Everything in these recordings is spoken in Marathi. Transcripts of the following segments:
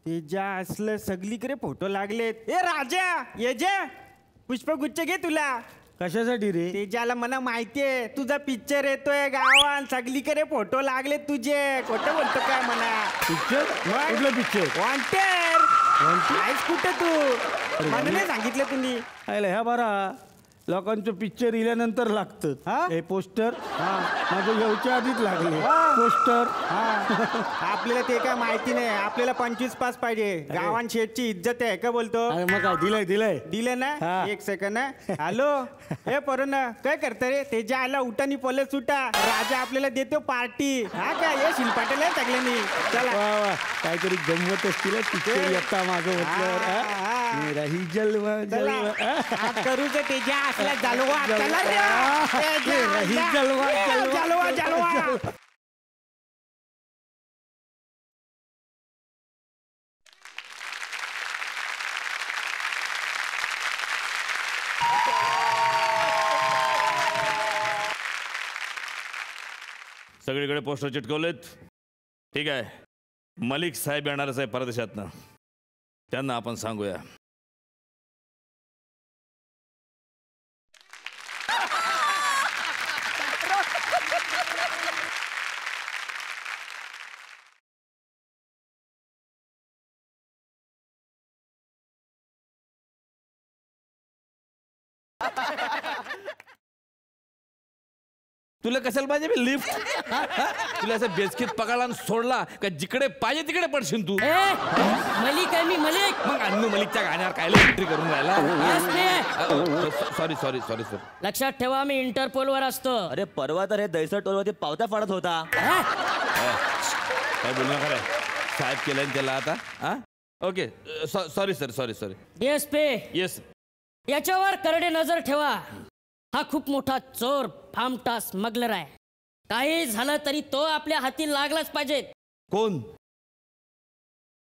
ते ज्या असलं सगळीकडे फोटो लागलेत. ए राजा ये जे पुष्पगुच्छ घे तुला. कशासाठी रे? ते ज्याला मला माहितीये तुझा पिक्चर येतोय गावात, सगळीकडे फोटो लागले तुझे. खोटं बोलतो काय म्हणा? पिक्चर? कुठलं पिक्चर? वॉन्टेड. आहेस कुठे तू? मला नाही सांगितलं तुम्ही. ह्या बारा लोकांचं पिक्चर इल्यानंतर लागतं. हे पोस्टर माझं येऊच्या आधीच लागले पोस्टर. आपल्याला ते काय माहिती नाही. आपल्याला 25 पास पाहिजे. गावान शेठची इज्जत आहे का बोलतो. मग काय दिलंय ना. एक सेकंड. हॅलो हे परण काय करता रे? ते ज्या आला उठानी पले सुटा. राजा आपल्याला देतो पार्टी. हा काय हे शिल्पाटेल आहे सगळ्यांनी. चला काहीतरी गंमत असतील पिक्चर येता माझं म्हटलं. मेरा ही जलवा जलवा करू ते ज्या असल्या जलवा. चला ही जलवा जलवा जलवा. सगळीकडे पोस्टर चिटकवलेत. ठीक आहे. मलिक साहेब येणारच आहे परदेशातनं. त्यांना आपण सांगूया. तुला कशाला पाहिजे लिफ्ट? तुला असं बेचकीत पकडला आणि सोडला का जिकडे पाहिजे तिकडे पडशील तू. मलिक आहे मी, मलिक. मग अन्नू मलिकच्या गाण्यावर काय एंट्री करून राहिला? Sorry sorry sorry sir. लक्षात ठेवा मी इंटरपोल वर असतो. अरे परवा तर हे दैसर टोलवरती पावत्या फाडत होता. काय बोलू नका रे. साहेब केलंय त्याला आता. Okay sorry sir sorry sorry. DSP yes. याच्यावर करडे नजर ठेवा. हा खूप मोठा चोर फामटा स्मगलर आहे. काही झालं तरी तो आपल्या हाती लागलाच पाहिजे. कोण?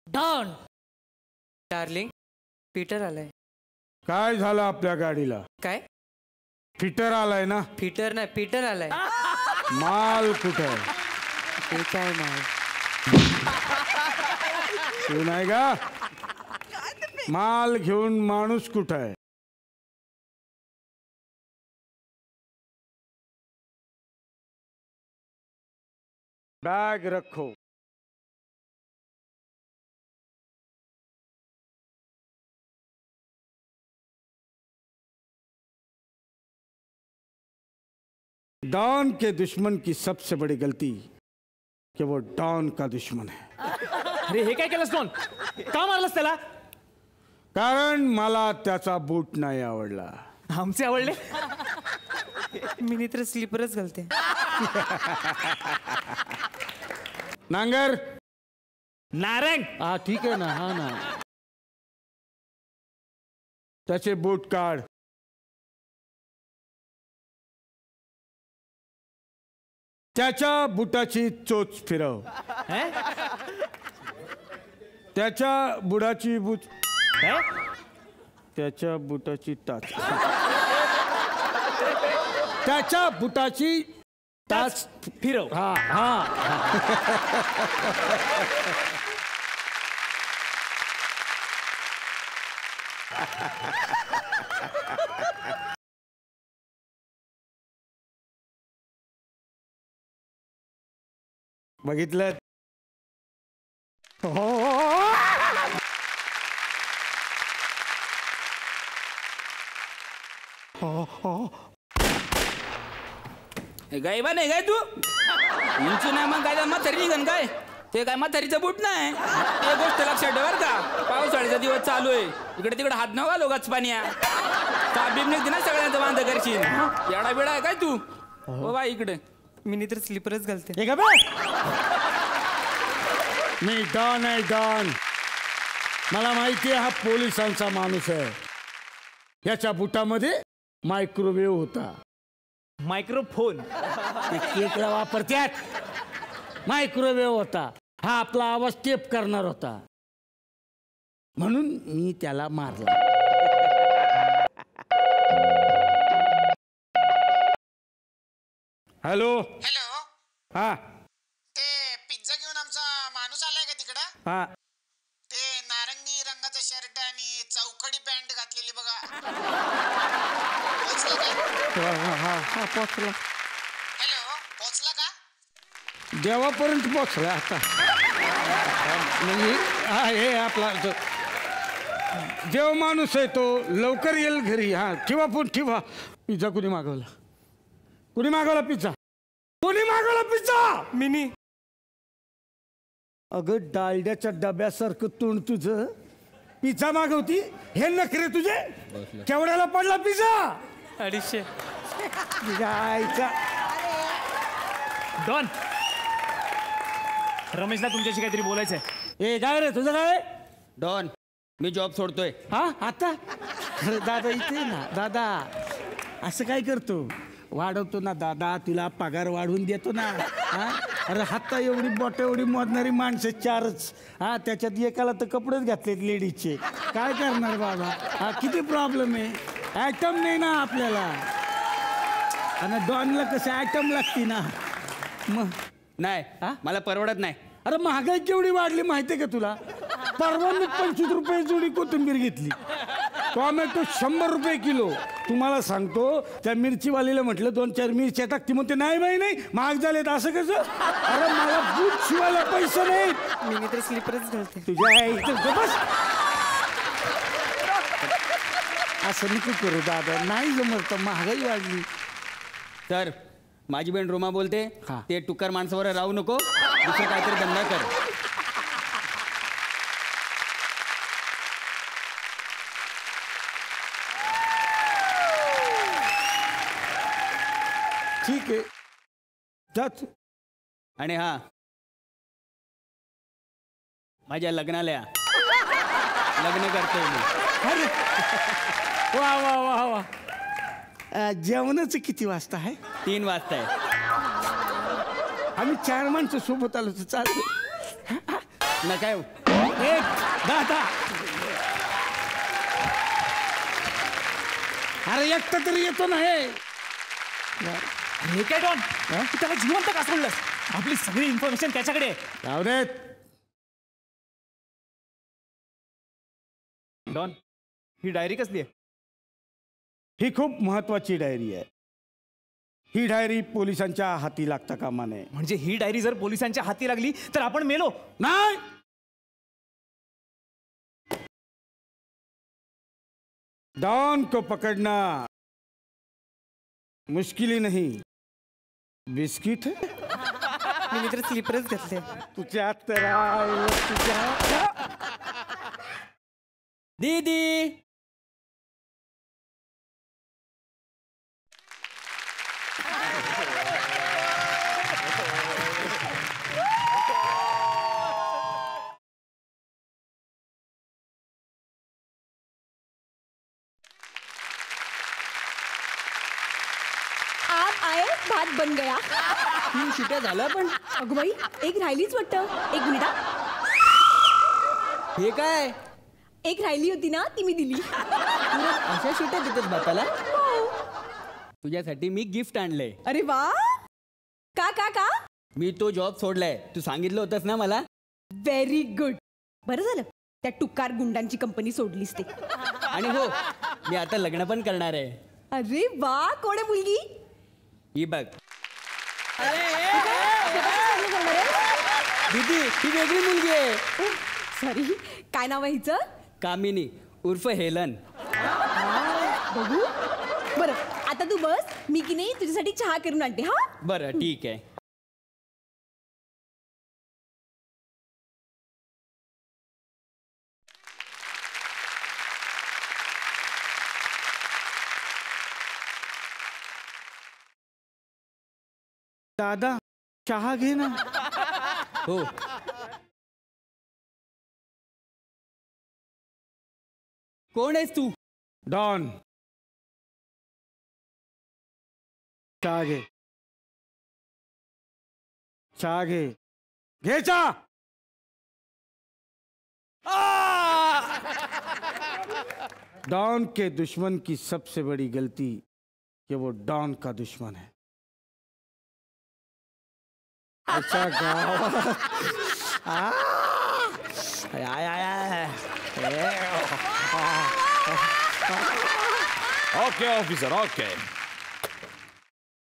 डॉन. डार्लिंग पीटर आलाय. काय झालं आपल्या गाडीला? काय? फिटर आलाय ना? फिटर नाही पीटर आलाय. माल कुठे? ते काय माल? तू नाही का? माल घेऊन माणूस कुठे आहे? बैग रखो. डॉन के दुश्मन की सबसे बड़ी गलती कि वो डॉन का दुश्मन है. अरे हे काय केलंस डॉन? का मारलंस त्याला? कारण मला त्याचा बूट नाही आवडला. आमचे आवडले. मी तर स्लीपरच घालते. नांगर नारंग. हा ठीक आहे ना. हा ना. त्याचे बूट काढ. त्याच्या बुटाची चोच फिरव. त्याच्या बुडाची बूट. त्याच्या बुटाची टाच. त्याच्या बुटाची टाच फिरव. हा हा. बघितलं? गायबा नाही काय तू? उंच नाही मग काय म्हातारी निघन काय? ते काय म्हातारीचं बूट नाही. ते गोष्ट लक्षात ठेव का? पावसाळ्याचा दिवस चालू आहे. इकडे तिकडे हात नका लोकांच पाण्या. ताबीब निघते ना सगळ्यांचं बांध करशील. येडा बिडा आहे काय तू? हो बाई इकडे. मी तर स्लीपरच घालते. मी डॉन आहे डॉन. मला माहिती आहे हा पोलिसांचा माणूस आहे. याच्या बुटामध्ये मायक्रोवेव्ह होता. मायक्रोफोन. केकला वापरत्यात. मायक्रोवेव्ह होता. हा आपला आवाज टेप करणार होता. म्हणून मी त्याला मारला. हॅलो. हॅलो. हा ते पिझ्झा घेऊन आमचा माणूस आलाय का तिकडं? हा. ते हा पोचला. देवापर्यंत पोचला आता. म्हणजे हा हे आपला देव माणूस आहे तो, लवकर येईल घरी. हा ठेवा फोन ठेवा. पिझ्झा कुणी मागवला? कुणी मागवला पिझ्झा? कोणी मागवला पिझ्झा? मिनी. अगं डालड्याच्या डब्यासारखं तोंड तुझं, पिझ्झा मागवती? हे नखरे तुझे? केवढ्याला पडला पिझ्झा? 250. आईचा. डॉन, रमेशला तुमच्याशी काहीतरी बोलायचंय. ए काय रे तुझं काय? डॉन, मी जॉब सोडतोय. हा आता? अरे दादा इथे ना. दादा असं काय करतो? वाढवतो ना दादा, तुला पगार वाढवून देतो ना. हा अरे हाता एवढी बोट एवढी मोजणारी माणसं 4च. हा त्याच्यात एकाला तर कपडेच घातलेत लेडीजचे. काय करणार बाबा? हा किती प्रॉब्लेम आहे. ॲटम नाही ना आपल्याला. आणि डॉनला कसं ॲटम लागते ना. मग नाही हा? मला परवडत नाही. अरे महागाई केवढी वाढली माहितीये का तुला? परवा मी 25 रुपये जोडी कोथिंबीर घेतली. टोमॅटो 100 रुपये किलो. तुम्हाला सांगतो त्या मिरचीवालीला म्हटलं 2-4 मिरच्या टाकती, म्हणते नाही बाई नाही महाग झालेत. असं कसं? अरे मला बूट शिवायला पैसे नाहीत. मिनी तर स्लीपरच घालते. तुझ्या इथं बस. असं नको करू दादा, नाही जमत तर महागाई वाढली. तर माझी बहीण रोमा बोलते हा. ते टुकार माणसावर राहू नको, दुसरं काहीतरी धंदा कर. ठीक आहे जात. आणि हा माझ्या लग्नाला या. लग्न करतोय मी. अरे वा वा वा वा. जेवणाचं किती वाजता आहे? 3 वाजता आहे. आम्ही 4 माणसं सोबत आलो तर चालतं. नका येऊ. दादा अरे एकटा तरी येतो ना. हे काय डॉन, तू त्याला जिवंत का सोडलंस? आपली सगळी इन्फॉर्मेशन त्याच्याकडे आहे. जाऊ देत. डॉन, ही डायरी कसली आहे? ही खूप महत्वाची डायरी आहे. ही डायरी पोलिसांच्या हाती लागता कामा नये. म्हणजे ही डायरी जर पोलिसांच्या हाती लागली तर आपण मेलो. नाही, डॉन को पकड़ना मुश्किल ही नहीं, बिस्किट है. मिनी तर स्लीपरच घातले. तुझ्या तर आहे, तुझ्या. दीदी आप आए भात बन गया. 3 शिट्या झाल्या पण. अगं बाई एक राहिलीच वाटतं. 1 मिनिट हा. हे काय? एक राहिली होती ना ती मी दिली. अशा शिट्या देतेस भाताला? हो. तुझ्यासाठी मी गिफ्ट आणलंय. अरे वा. का का का? मी तो जॉब सोडलाय, तू सांगितलं होतंस ना मला. Very good. बरं झालं त्या टुकार गुंडांची कंपनी सोडलीस ते. आणि हो, मी आता लग्न पण करणार आहे. अरे वा. कोण आहे मुलगी? ही बघ. दीदी ही वेगळी मुलगी आहे. सॉरी, काय नाव आहे हिचं? कामिनी उर्फ हेलन. बघू. बरं आता तू बस, मी की नाही तुझ्यासाठी चहा करून आणते. हा बरं ठीक आहे. दादा चहा घे ना. हो. कोण आहेस तू? डॉन. चहा घे. चहा घे. घे चहा. डॉन के दुश्मन की सबसे बड़ी गलती कि वो डॉन का दुश्मन है. अच्छा गावात. Okay officer okay.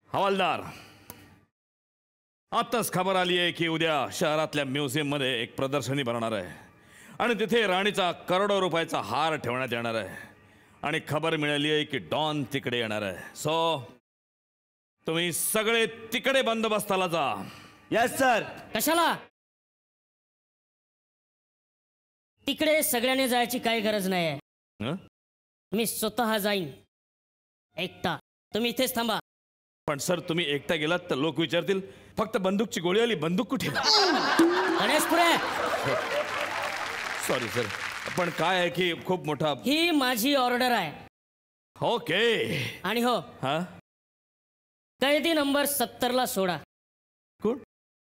हवालदार, आत्ताच खबर आली आहे की उद्या शहरातल्या म्युझियम मध्ये एक प्रदर्शनी भरणार आहे आणि तिथे राणीचा करोडो रुपयाचा हार ठेवण्यात येणार आहे आणि खबर मिळाली आहे की डॉन तिकडे येणार आहे. सो तुम्ही सगळे तिकडे बंदोबस्ताला जा. Yes sir. कशाला? तिकडे सगळ्यांनी जायची काही गरज नाही आहे. हं? मी स्वतः जाईन एकटा. तुम्ही इथेच थांबा. पण सर, तुम्ही एकटा गेलात तर लोक विचारतील फक्त बंदूकची गोळी आली, बंदूक कुठे? गणेशपुरे, सॉरी सर, पण काय आहे की खूप मोठा. ही माझी ऑर्डर आहे. ओके. आणि हो, हा, कैदी नंबर 70 ला सोडा. कोण?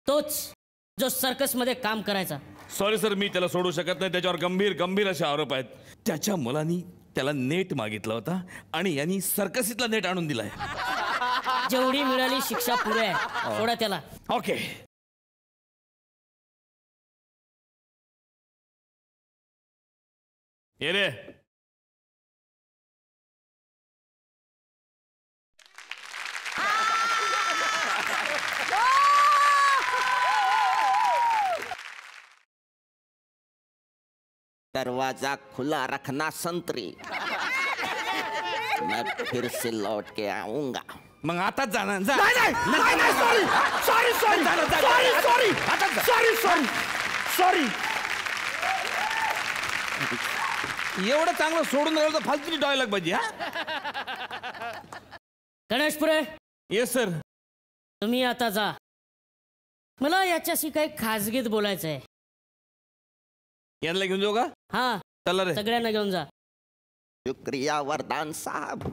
तोच जो सर्कस मध्ये काम करायचा. सॉरी सर, मी त्याला सोडू शकत नाही. त्याच्यावर गंभीर गंभीर असे आरोप आहेत. त्याच्या मुलांनी त्याला नेट मागितला होता आणि यांनी सर्कसीतला नेट आणून दिलाय. जेवढी मिळाली शिक्षा पुरे आहे. सोडा त्याला. ओके. ये रे. दरवाजा खुला रखना संतरी. मैं फिर से लौट के आऊंगा. मग आताच जाणार. जा. सॉरी. एवढं चांगलं सोडून राहिलं तर फालतूची डायलॉग पाहिजे. हा, गणेशपुरे, येस सर. तुम्ही आता जा. मला याच्याशी काही खाजगीत बोलायचं आहे. यांना घेऊन जाऊ का? हा, चला रे. सगळ्यांना घेऊन जा. शुक्रिया वरदान साहब,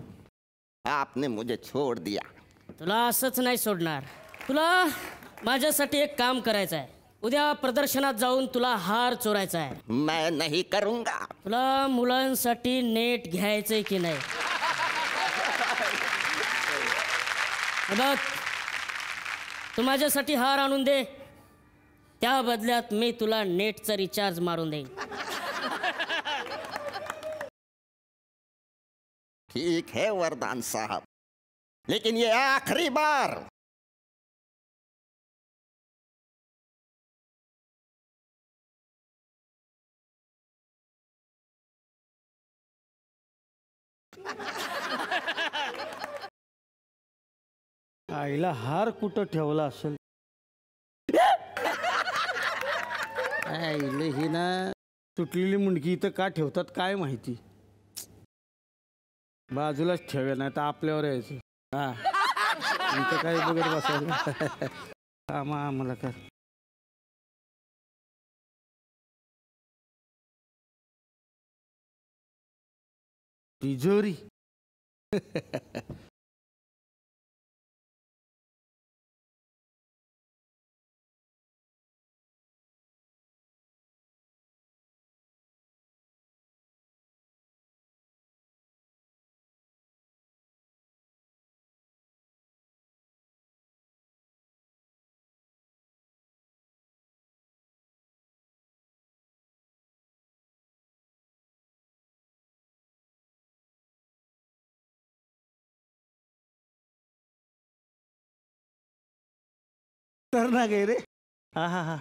आपने मुझे छोड़ दिया. तुला असंच नाही सोडणार. तुला माझ्यासाठी एक काम करायचं आहे. उद्या प्रदर्शनात जाऊन तुला हार चोरायचा आहे. मैं नहीं करूंगा. तुला मुलांसाठी नेट घ्यायचंय की नाही? बघ, तू माझ्यासाठी हार आणून दे. त्या बदल्यात मी तुला नेटचा रिचार्ज मारून देईन. ठीक है वरदान साहब, लेकिन ये आखिरी बार. आईला हार कुठं ठेवला असेल? आईला ही ना तुटलेली मुंडकी इथं का ठेवतात काय माहिती. बाजूलाच ठेवे नाही तर आपल्यावर यायचं. हा, इथं काही बघत बसायचं. आम्हाला काय तिजोरी. तर ना गे रे. हा हा हा.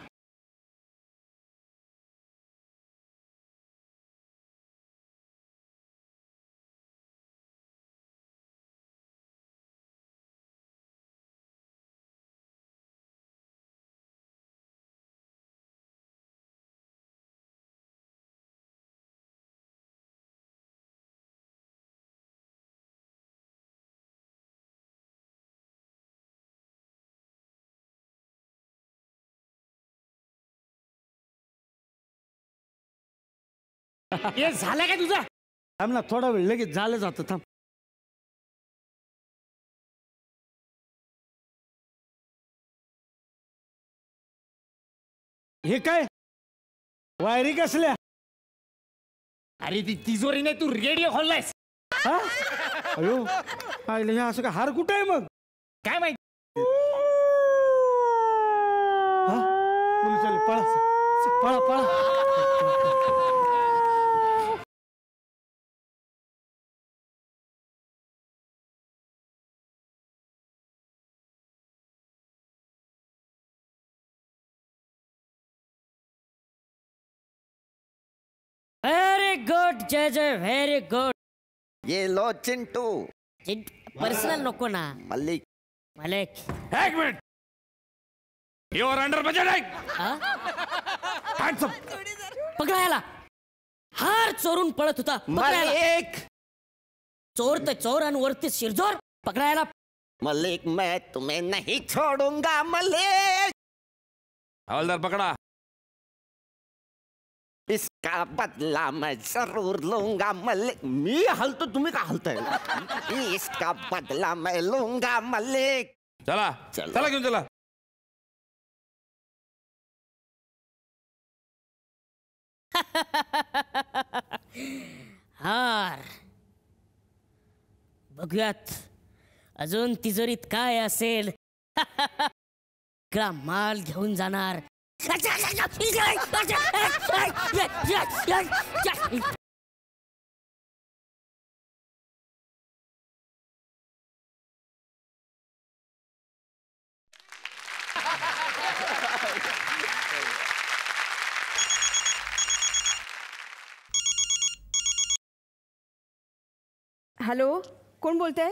हे झालं काय तुझं? थांब ना थोडा वेळ, लगेच झालं जातं. थांब. हे काय वायरी कसल्या? अरे ती तिजोरी नाही, तू रेडिओ खोललायस. हा? अयो, आईला हे असं का? हार कुठं आहे मग? काय माहिती? हा? मुली चालली, पळा पळा पळा. व्हेरी गुड जय जय व्हेरी गुड. ये लो चिंटू. पर्सनल नको ना. मल्लिक. मलिक. एक मिनिट. Your under budget. पकडा याला. हार चोरून पळत होता. मलिक. चोर तर चोर आणि वरती शिरजोर. पकडा याला. मलिक मैं तुम्हें नहीं छोडूंगा मलिक. हवालदार पकडा. इसका बदला मैं जरूर लूंगा मलिक. मी हलतो तुम्ही का हलताय. इसका बदला मैं लूंगा मलिक. चला चला घेऊन चला. हार. बघूयात अजून तिजोरीत काय असेल. माल घेऊन जाणार. हॅलो, कोण बोलतंय?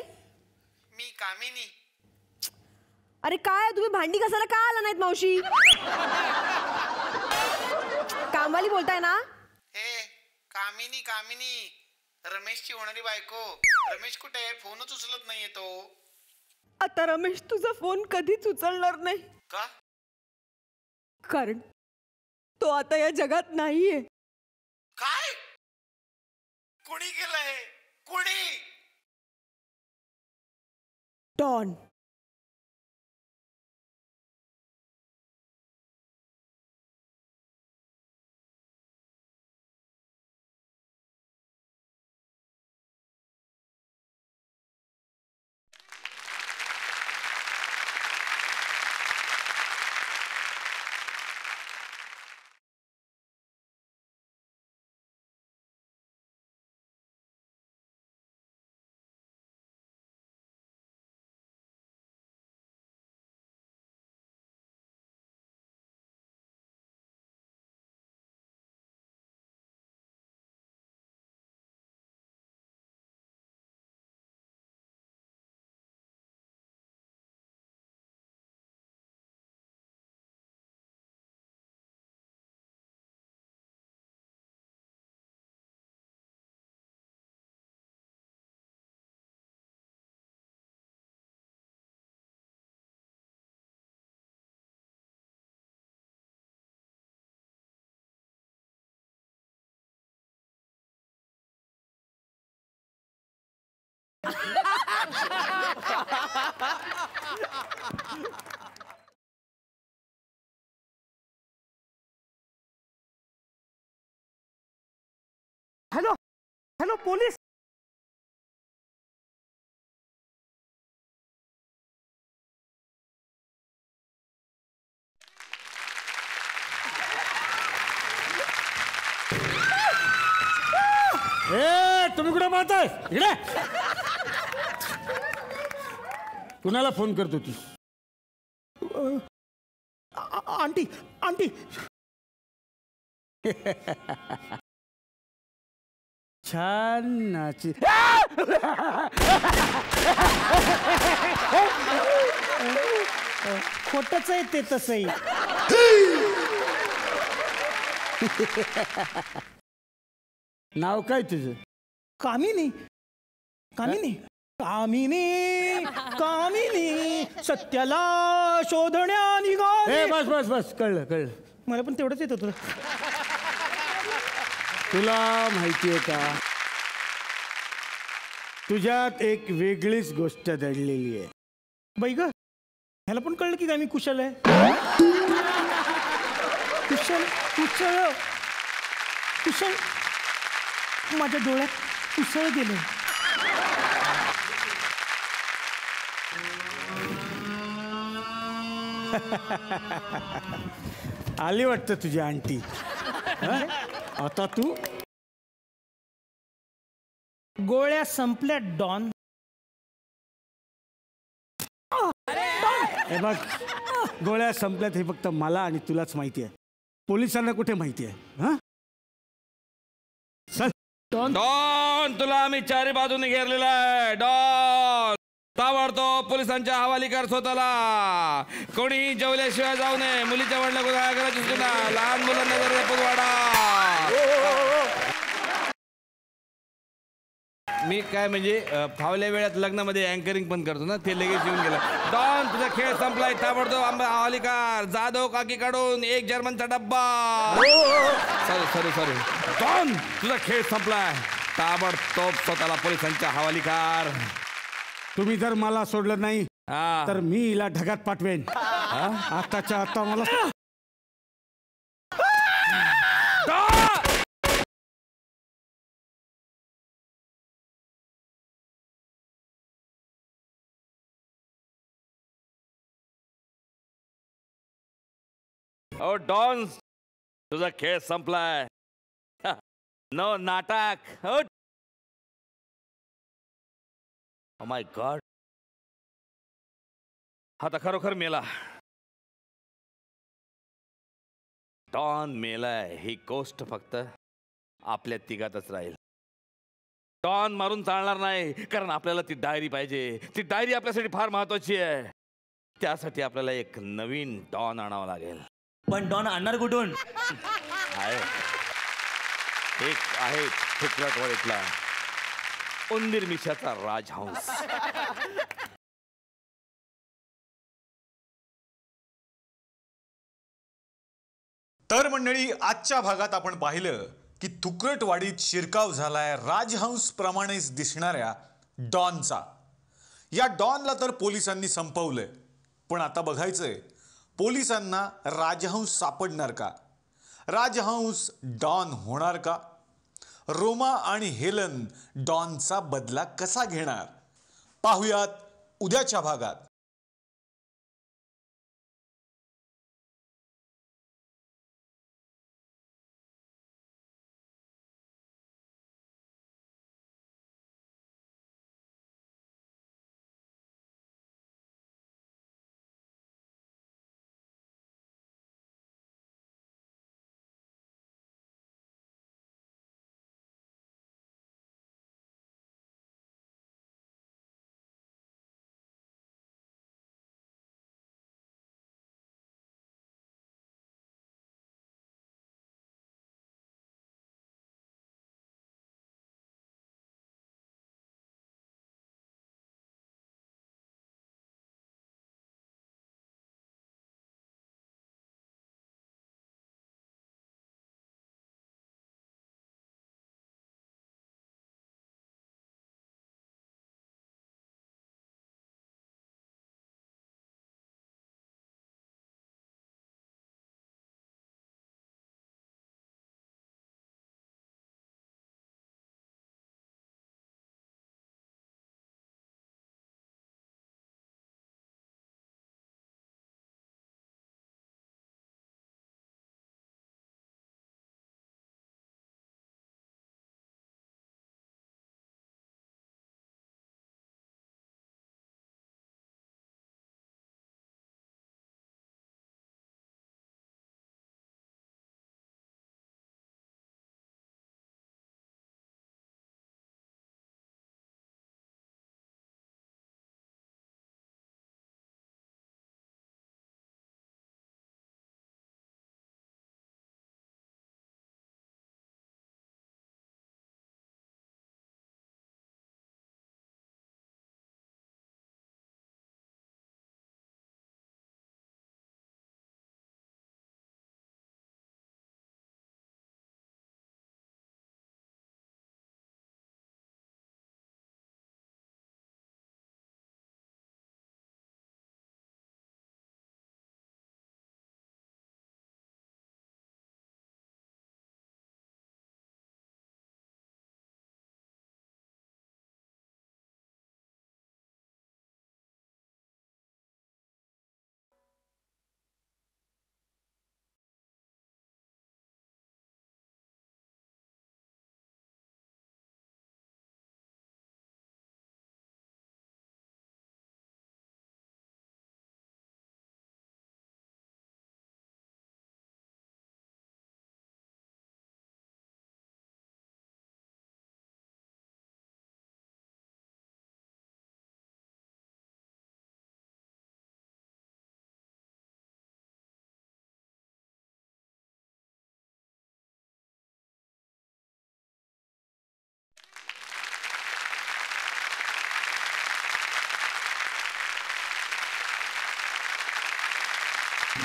मी कामिनी. अरे काय तुम्ही भांडी घासायला का आला नाहीत मावशी? कामवाली बोलताय ना? कामिनी कामिनी, रमेशची होणारी बायको. रमेश कुठे आहे? फोनच उचलत नाहीये तो. आता रमेश तुझा फोन कधीच उचलणार नाही. का? कारण तो आता या जगात नाहीये. काय? कुणी केलंय? कुणी? डॉन. Hello hello police. तुम्ही कुठे पाहताय? इकडे. कुणाला फोन करतो ती? Aunty aunty. छान नाची. खोटच आहे ते तसंही. नाव काय तुझं? कामिनी. कामिनी कामिनी कामिनी सत्याला शोधण्या निघाले. बस बस बस, कळलं कळलं. मला पण तेवढंच येत होतं. तुला माहितीये का, तुझ्यात एक वेगळीच गोष्ट दडलेली आहे. बाई ग, ह्याला पण कळलं की काय मी कुशल आहे. कुशल कुशल कुशल. माझ्या डोळ्यात कुसळ गेले. आली वाटतं तुझी आंटी. आता तू गोळ्या संपल्या डॉन. हे बघ, गोळ्या संपल्यात हे फक्त मला आणि तुलाच माहिती आहे. पोलिसांना कुठे माहिती आहे? हा, चल. डॉन डॉन तुला आम्ही चारी बाजूने घेरलेला आहे. डॉन ताबडतोब पोलिसांच्या हवाली कर स्वतःला. कोणीही जेवल्याशिवाय जाऊ नये. मुलीच्या वडला गुन्हा करायची सूचना. लहान मुलांना जर लपून वाडा. मी काय म्हणजे फावल्या वेळात लग्नामध्ये अँकरिंग पण करतो ना, ते लगेच येऊन गेलं. डॉन तुझा खेळ संपलाय. ताबडतोब हवाली कर. जाधव काकी काढून एक जर्मनचा डब्बा. सॉरी डॉन तुझा खेळ संपलाय. ताबडतोब स्वतःला पोलिसांच्या हवाली कर. तुम्ही जर मला सोडलं नाही हा. तर मी हिला ढगात पाठवेन. आताच्या आता मला ओ डॉन तुझा खेळ संपलाय. नो नाटक. ओ माय गॉड, आता खरोखर मेला. डॉन मेलाय ही गोष्ट फक्त आपल्या तिघातच राहील. डॉन मारून चालणार नाही, कारण आपल्याला ती डायरी पाहिजे. ती डायरी आपल्यासाठी फार महत्वाची आहे. त्यासाठी आपल्याला एक नवीन डॉन आणावा लागेल. पण डॉन आणणार कुठून? आहे एक आहे चित्रटवाडीतला उंदीर मिशाचा राजहंस. तर मंडळी, आजच्या भागात आपण पाहिलं की थुकरटवाडीत शिरकाव झालाय राजहंस प्रमाणेच दिसणाऱ्या डॉनचा. या डॉनला तर पोलिसांनी संपवलंय, पण आता बघायचंय पोलिसांना राजहंस सापडणार का? राजहंस डॉन होणार का? रोमा आणि हेलन डॉनचा बदला कसा घेणार? पाहुयात उद्याच्या भागात.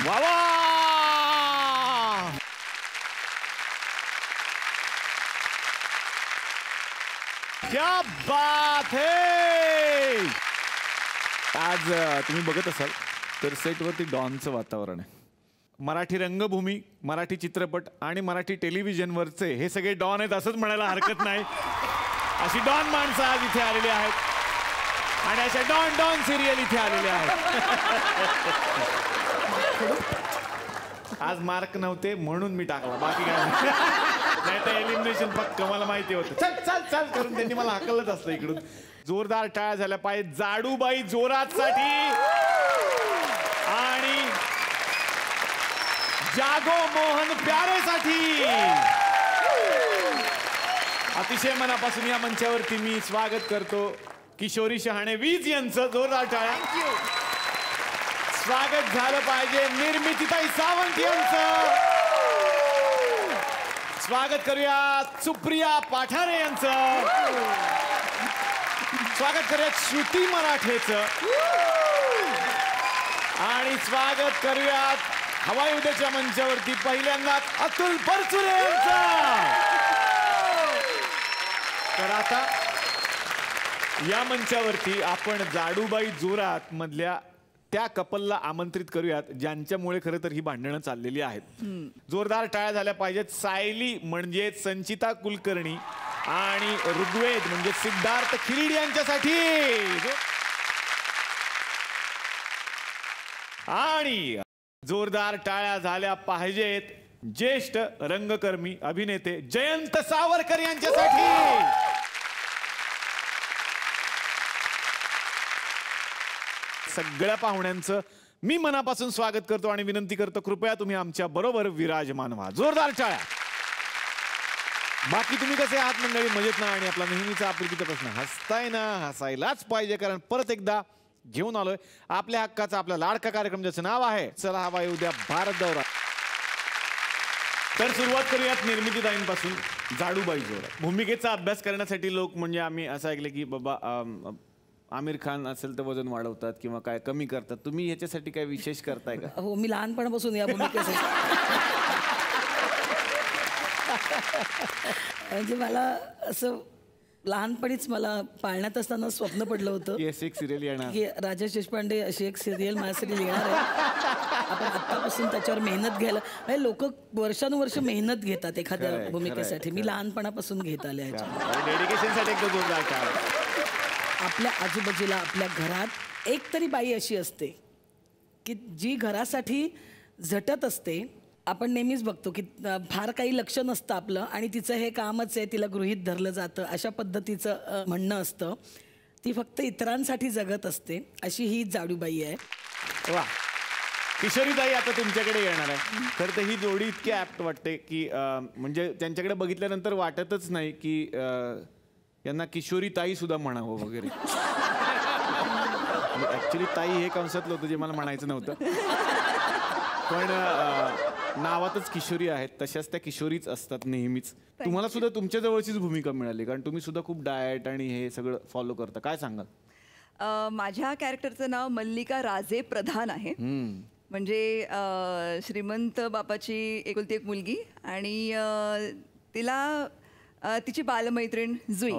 वा वा. क्या बात है. आज तुम्ही बघत असाल तर सेटवरती डॉनचं वातावरण आहे. मराठी रंगभूमी, मराठी चित्रपट आणि मराठी टेलिव्हिजनवरचे हे सगळे डॉन आहेत असंच म्हणायला हरकत नाही. अशी डॉन माणसं आज इथे आलेली आहेत आणि अशा डॉन डॉन सिरियल इथे आलेले आहेत. आज मार्क नव्हते म्हणून मी टाकला, बाकी काय नाही तर एलिमिनेशन पक्क मला माहिती होतं. चल चल चल करून त्यांनी मला हाकललंच असतं इकडून. जोरदार टाळ्या झाल्या पाहिजे जाडूबाई जोरात साठी आणि जागो मोहन प्यारेसाठी. अतिशय मनापासून या मंचावरती मी स्वागत करतो किशोरी शहाणे वीज यांचं. जोरदार टाळ्या. स्वागत झालं पाहिजे निर्मितीताई सावंत यांचं. स्वागत करूया सुप्रिया पाठारे यांचं. स्वागत करूया श्रुती मराठेचं. आणि स्वागत करूयात हवाई उद्याच्या मंचावरती पहिल्यांदा अतुल परचुरे यांचं. तर आता या मंचावरती आपण जाडूबाई जोरात मधल्या त्या कपलला आमंत्रित करूयात ज्यांच्यामुळे खरं तर ही भांडणं चाललेली आहेत. जोरदार टाळ्या झाल्या पाहिजेत सायली म्हणजे संचिता कुलकर्णी आणि ऋग्वेद म्हणजे सिद्धार्थ खिरीड यांच्यासाठी. आणि जोरदार टाळ्या झाल्या पाहिजेत ज्येष्ठ रंगकर्मी अभिनेते जयंत सावरकर यांच्यासाठी. सगळ्या पाहुण्यांचं मी मनापासून स्वागत करतो आणि विनंती करतो कृपया तुम्ही आमच्या बरोबर विराजमान व्हा. जोरदार टाळ्या. बाकी तुम्ही कसे आहात मंडळी? मजेत ना? आणि आपला नेहमीचा आपुलकीचा प्रश्न हसताय ना? हसायलाच पाहिजे कारण परत एकदा घेऊन आलोय आपल्या हक्काचा आपला लाडका कार्यक्रम ज्याचं नाव आहे चला हवा येऊ द्या भारत दौरा. तर सुरुवात करूयात निर्मितीताईंपासून. जाडूबाई जोरात भूमिकेचा अभ्यास करण्यासाठी लोक म्हणजे आम्ही असं ऐकलं की बाबा आमिर खान असेल तर वजन वाढवतात किंवा काय कमी करतात. तुम्ही ह्याच्यासाठी काय विशेष करताय का? हो मी लहानपणापासून या भूमिकेसाठी म्हणजे मला असं लहानपणीच मला पाळण्यात असताना स्वप्न पडलं होतं एक सिरियल येणार की राजेश देशपांडे अशी एक सिरियल माझ्यासाठी लिहिणार आहे. आपण आत्तापासून त्याच्यावर मेहनत घ्यायला म्हणजे लोक वर्षानुवर्ष मेहनत घेतात एखाद्या भूमिकेसाठी. मी लहानपणापासून घेत आले डेडिकेशनसाठी. आपल्या आजूबाजूला आपल्या घरात एक तरी बाई अशी असते की जी घरासाठी झटत असते. आपण नेहमीच बघतो की फार काही लक्ष नसतं आपलं आणि तिचं हे कामच आहे, तिला गृहीत धरलं जातं अशा पद्धतीचं म्हणणं असतं. ती फक्त इतरांसाठी जगत असते. अशी ही जाडूबाई आहे. वा. किशोरीताई आता तुमच्याकडे येणार आहे. खरं तर ही जोडी इतकी ॲप्ट वाटते की म्हणजे त्यांच्याकडे बघितल्यानंतर वाटतच नाही की यांना किशोरी ताई सुद्धा म्हणावं वगैरे. ऍक्च्युली ताई हे कन्सेप्ट होतं जे मला म्हणायचं नव्हतं पण नावातच किशोरी आहेत तशाच त्या किशोरीच असतात नेहमीच. तुम्हाला सुद्धा तुमच्या जवळचीच भूमिका मिळाली कारण तुम्ही सुद्धा खूप डाएट आणि हे सगळं फॉलो करता. काय सांगाल? माझ्या कॅरेक्टरचं नाव मल्लिका राजे प्रधान आहे. म्हणजे श्रीमंत बापाची एकुलती एक मुलगी आणि तिला तिची बालमैत्रीण जुई.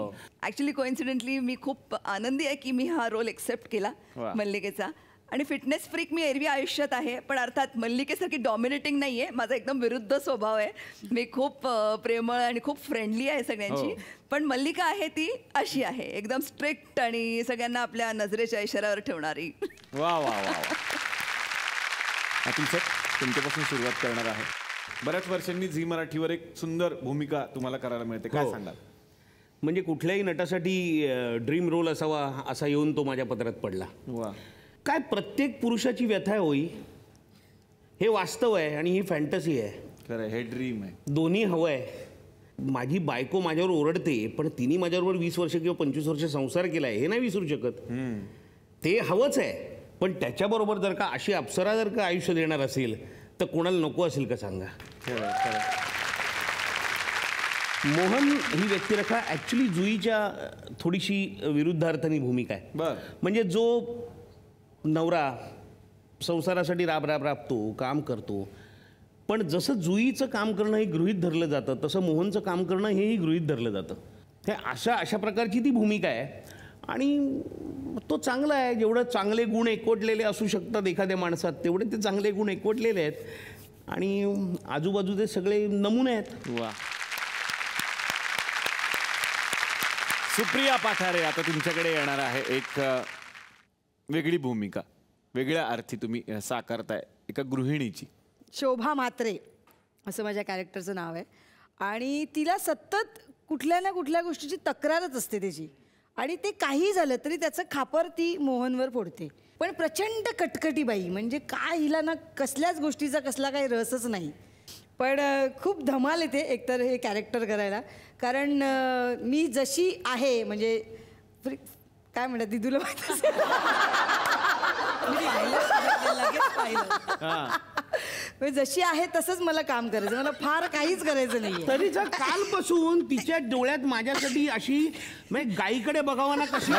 ॲक्च्युली कोइन्सिडेंटली मी खूप आनंदी आहे की मी हा रोल एक्सेप्ट केला मल्लिकेचा. आणि फिटनेस फ्रीक मी एरवी आयुष्यात आहे पण अर्थात मल्लिकेसारखी डॉमिनेटिंग नाही आहे. माझा एकदम विरुद्ध स्वभाव आहे. मी खूप प्रेमळ आणि खूप फ्रेंडली आहे सगळ्यांची. पण मल्लिका आहे ती अशी आहे एकदम स्ट्रिक्ट आणि सगळ्यांना आपल्या नजरेच्या इशाऱ्यावर ठेवणारी. वा वा वा. अतुल सर तुमच्यापासून सुरुवात करणार आहे. बऱ्याच वर्षांनी झी मराठीवर एक सुंदर भूमिका तुम्हाला करायला मिळते. काय सांगाल? म्हणजे कुठल्याही नटासाठी ड्रीम रोल असावा असा येऊन तो माझ्या पदरात पडला. वा. काय प्रत्येक पुरुषाची व्यथा आहे होई. हे वास्तव आहे आणि ही फॅन्टसी आहे. खरं हे ड्रीम आहे. दोन्ही हवं आहे. माझी बायको माझ्यावर ओरडते पण तिने माझ्याबरोबर 20 वर्ष किंवा 25 वर्ष संसार केलाय हे नाही विसरू शकत. ते हवंच आहे पण त्याच्याबरोबर जर का अशी अप्सरा जर का आयुष्य देणार असेल तर कोणाला नको असेल का सांगा. मोहन ही व्यक्तिरेखा ॲक्च्युली जुईच्या थोडीशी विरुद्धार्थानी भूमिका आहे. म्हणजे जो नवरा संसारासाठी राबतो काम करतो, पण जसं जुईचं काम करणं हे गृहीत धरलं जातं तसं मोहनचं काम करणं हेही गृहीत धरलं जातं. ते अशा प्रकारची ती भूमिका आहे आणि तो चांगला आहे. जेवढं चांगले गुण एकवटलेले असू शकतात एखाद्या माणसात तेवढे ते चांगले गुण एकवटलेले आहेत आणि आजूबाजूचे सगळे नमुने आहेत. वा. सुप्रिया पाठारे, आता तुमच्याकडे येणार आहे एक वेगळी भूमिका, वेगळ्या अर्थी तुम्ही साकारताय एका गृहिणीची. शोभा म्हात्रे असं माझ्या कॅरेक्टरचं नाव आहे आणि तिला सतत कुठल्या ना कुठल्या गोष्टीची तक्रारच असते त्याची आणि ते काही झालं तरी त्याचं खापर ती मोहनवर फोडते. पण प्रचंड कटकटी बाई, म्हणजे काय हिला ना कसल्याच गोष्टीचा कसला काही रसच नाही. पण खूप धमाल येते एकतर हे कॅरेक्टर करायला, कारण मी जशी आहे म्हणजे काय म्हणतात दिदूला माहिती असेल. लगेच पाहिलं. जशी आहे तसंच मला काम करायचं, मला फार काहीच करायचं नाही. तरी जर कालपासून तिच्या डोळ्यात माझ्यासाठी अशी म्हणजे गाईकडे बघावं ना कशी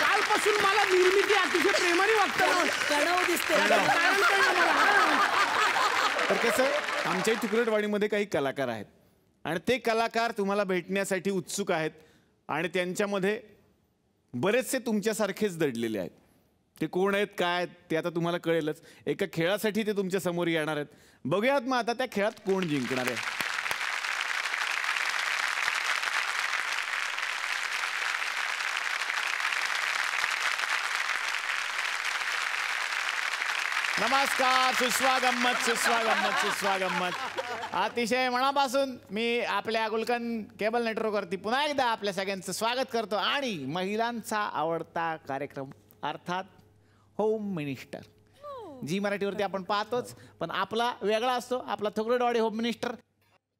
कालपासून मला निर्मिती अतिशय प्रेमाने वागतं, कणव दिसते. तर कसं आमच्याही तुकडटवाडीमध्ये काही कलाकार आहेत आणि ते कलाकार तुम्हाला भेटण्यासाठी उत्सुक आहेत आणि त्यांच्यामध्ये बरेचसे तुमच्यासारखेच दडलेले आहेत. ते कोण आहेत काय ते आता तुम्हाला कळेलच. एका खेळासाठी ते तुमच्या समोर येणार आहेत. बघूयात मग आता त्या खेळात कोण जिंकणार आहे. नमस्कार, सुस्वागम्मत सुस्वागम्मत सुस्वागम्मत. अतिशय मनापासून मी आपल्या गुलकन केबल नेटवर्कवरती पुन्हा एकदा आपल्या सगळ्यांचं स्वागत करतो आणि महिलांचा आवडता कार्यक्रम अर्थात होम मिनिस्टर, जी मराठीवरती आपण पाहतोच पण आपला वेगळा असतो, आपला तुकडटवाडी होम मिनिस्टर.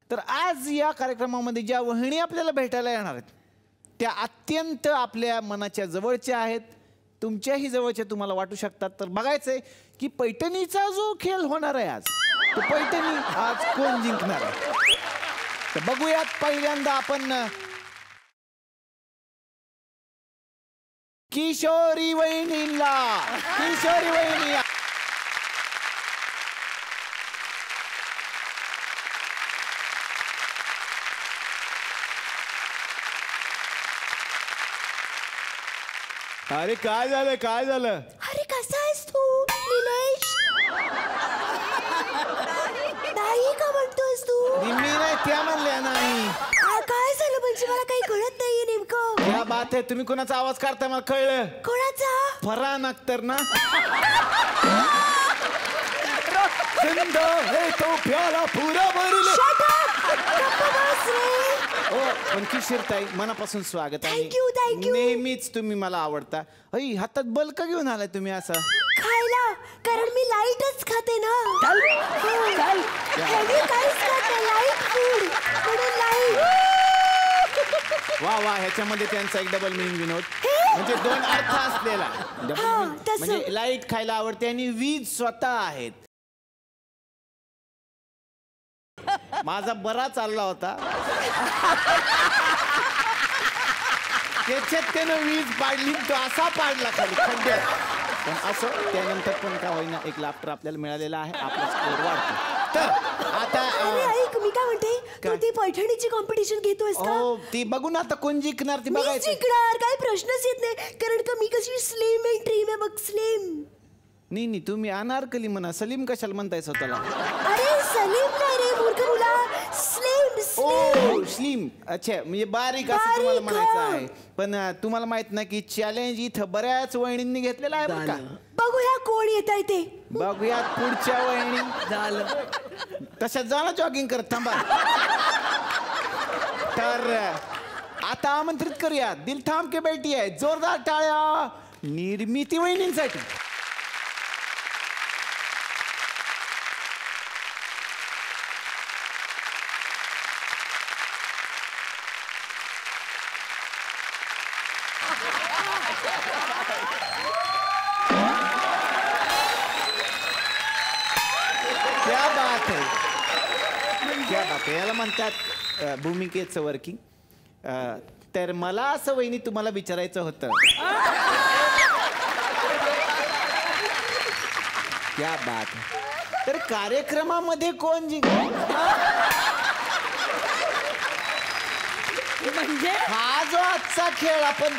तर आज या कार्यक्रमामध्ये ज्या वहिनी आपल्याला भेटायला येणार आहेत त्या अत्यंत आपल्या मनाच्या जवळच्या आहेत, तुमच्याही जवळच्या तुम्हाला वाटू शकतात. तर बघायचंय की पैठणीचा जो खेळ होणार आहे आज, तो पैठणी आज कोण जिंकणार आहे. तर बघूयात. पहिल्यांदा आपण किशोरी वहिनीला, किशोरी वहिनी अरे काय झालं काय झालं. अरे कसा आहेस तू निलेश. नाही का म्हणतोयस तू. मी नाही त्या म्हणल्या नाही. काय झालं म्हणजे मला काही कळत नाहीये नेमकं. क्या बात आहे. तुम्ही कोणाचा आवाज काढताय मला कळलं. कोणाचा. फरहान अख्तर ना. जिंदा है तो प्याला पुरा भरले. ओ पंकिशीरताई मनापासून स्वागत आहे. नेहमीच तुम्ही मला आवडता. अई हातात बल का घेऊन आलाय तुम्ही असं. खायला, कारण मी लाईटच खाते ना. वा वा. ह्याच्यामध्ये त्यांचा एक डबल मीनिंग विनोद, म्हणजे दोन अर्थ असलेला. म्हणजे लाईट खायला आवडते आणि वीज स्वतः आहेत. माझा बरा चालला होता त्याच्यात त्यानं वीज पाडली, तो असा पाडला खाली खड्ड्यात. पण असं त्यानंतर पण का होईना एक लाफ्टर आपल्याला मिळालेला आहे, आपला स्कोर वाढतो. तर आता ऐक मी काय म्हणते, तू ती पैठणीची कॉम्पिटिशन घेतोयस का. हो ती बघू ना आता कोण जिंकणार ती बघायचं. जिंकणार काही प्रश्नच येत नाही, कारण का मी कशी स्लिम अँड ट्रिम आहे बघ. स्लिम नाही तुम्ही अनारकली म्हणा, सलीम कशाला म्हणताय स्वतःला. अरे सलीम नाही रे मूर्ख मुला, स्लिम. ओ स्लिम. अच्छा म्हणजे बारीक असं तुम्हाला म्हणायचं आहे. पण तुम्हाला माहित ना की चॅलेंज इथं बऱ्याच वहिनींनी घेतलेला आहे बरं का. बघूया कोण येत आहे ते. बघूयात पुढच्या वहिनी. झालं तशा जा ना जॉगिंग करत थांबा. तर आता आमंत्रित करूया दिल थांब के बैठी आहे. जोरदार टाळ्या निर्मिती वहिनींसाठी. क्या बात आहे. याला म्हणतात भूमिकेचं वर्किंग. तर मला असं वहिनी तुम्हाला विचारायचं होतं क्या बात आहे. तर कार्यक्रमामध्ये कोण म्हणजे हा जो आजचा खेळ आपण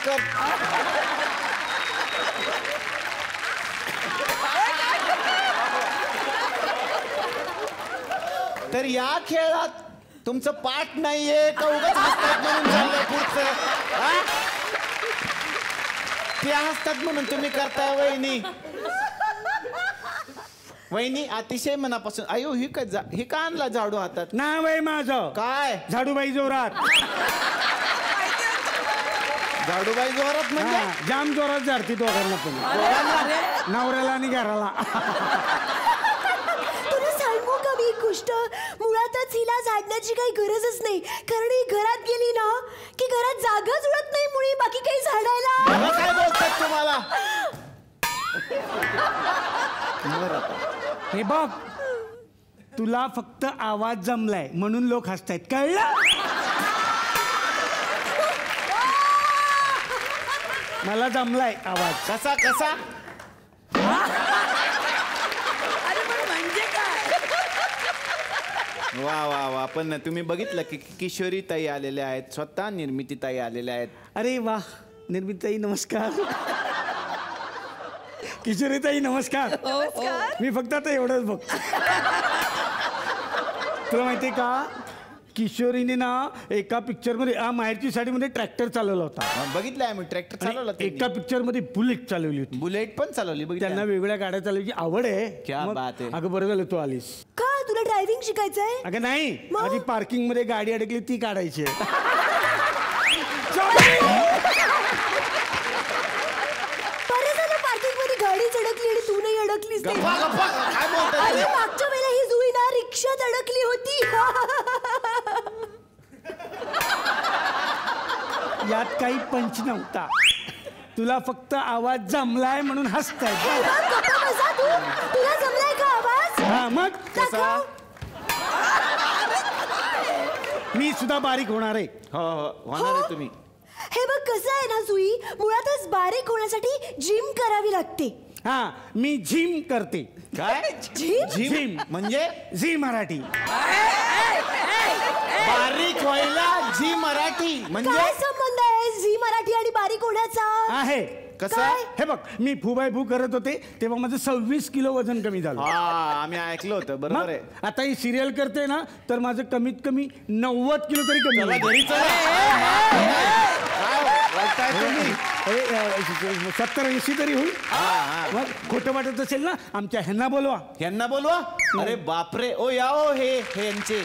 तर या खेळात तुमचं पाठ नाहीये का उगाच हसतात म्हणून चाललंय पुढचं? ते हसतात म्हणून तुम्ही करताय वहिनी. वहिनी अतिशय मनापासून अयो ही का आणला झाडू हातात? नाव आहे माझं काय? झाडूबाई जोरात. झाडूबाई जोरात म्हणजे जाम जोरात झाडती दोघांना पण, नवऱ्याला आणि घराला. तुला सांगू का मी गोष्ट? मुळातच हिला झाडण्याची काही गरजच नाही, कारण ही घरात गेली ना की घरात जागाच उरत नाही मुळी बाकी काही झाडायला. काय बोलतात तुम्हाला? हे बघ, तुला फक्त आवाज जमलाय म्हणून लोक हसतायत, कळलं? मला जमलाय आवाज. कसा कसा? वा वा वा. पण तुम्ही बघितलं की किशोरी ताई आलेल्या आहेत, स्वतः निर्मिती ताई आलेल्या आहेत. अरे वा, निर्मिती ताई नमस्कार. किशोरी ताई नमस्कार. मी फक्त आता एवढंच बघतो. तुला माहितीये का, किशोरीने ना एका पिक्चर मध्ये माहेरची साडीमध्ये ट्रॅक्टर चालवला होता. बघितलंय मी, ट्रॅक्टर चालवला. एका पिक्चर मध्ये बुलेट चालवली होती. बुलेट पण चालवली. त्यांना वेगवेगळ्या गाड्या चालवायची आवड आहे. क्या बात आहे. अगं बरं झालं तू आलीस. का तुला ड्रायव्हिंग शिकायचंय? अगं नाही, माझी पार्किंग मध्ये गाडी अडकली ती काढायची. पार्किंग मध्ये गाडीच अडकली आणि तू नाही अडकलीस. काय मागच्या वेळेला ही जुई ना रिक्षात अडकली होती. यात काही पंच नव्हता, तुला फक्त आवाज जमलाय म्हणून हसताय. तुला जमलाय का आवाज? हा मग कसा? मी सुद्धा बारीक होणार आहे. हो होणार आहे तुम्ही. हे बघ कसं आहे ना जुई, मुळातच बारीक होण्यासाठी जिम करावी लागते. हा, मी जिम करते. काय? जिम म्हणजे झी मराठी. बारीक व्हायला झी मराठी म्हणजे काय संबंध आहे झी मराठी आणि बारीक होण्याचा? आहे. कसं? हे बघ, मी फुबाय फू करत होते तेव्हा माझं 26 किलो वजन कमी झालं. आम्ही ऐकलं होतं. बरोबर आहे. आता ही सिरियल करते ना तर माझं कमीत कमी 90 किलो तरी कमी झालं. घरी 70-80 तरी होईल. मग खोटं वाटत असेल ना आमच्या ह्यांना बोलवा. ह्यांना बोलवा? अरे बापरे. ओ या ओ हे यांचे.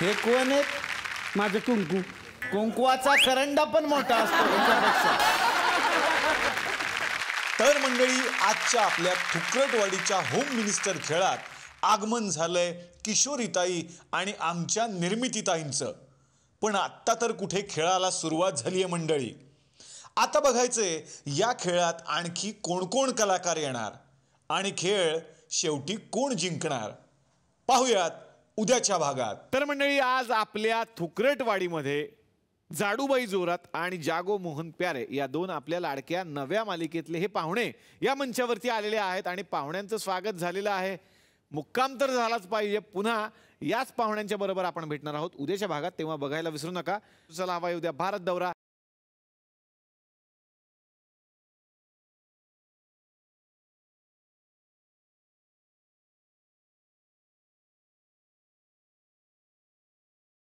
हे कोण आहेत? माझं कुंकू. कुंकुवाचा करंडा पण मोठा असतो याच्यापेक्षा. तर मंडळी, आजच्या आपल्या थुकरटवाडीच्या होम मिनिस्टर खेळात आगमन झालंय किशोरीताई आणि आमच्या निर्मितीताईंचं. पण आत्ता तर कुठे खेळाला सुरुवात झाली आहे मंडळी. आता बघायचंय या खेळात आणखी कोण कोण कलाकार येणार आणि खेळ शेवटी कोण जिंकणार, पाहूयात उद्याच्या भागात. तर मंडळी, आज आपल्या थुकरटवाडीमध्ये जाडूबाई जोरात आणि जागो मोहन प्यारे या दोन आपल्या लाडक्या नव्या मालिकेतले हे पाहुणे या मंचावरती आलेले आहेत आणि पाहुण्यांचं स्वागत झालेलं आहे. मुक्काम तर झालाच पाहिजे. पुन्हा याच पाहुण्यांच्या बरोबर आपण भेटणार आहोत उद्याच्या भागात, तेव्हा बघायला विसरू नका. चला हवा उद्या भारत दौरा.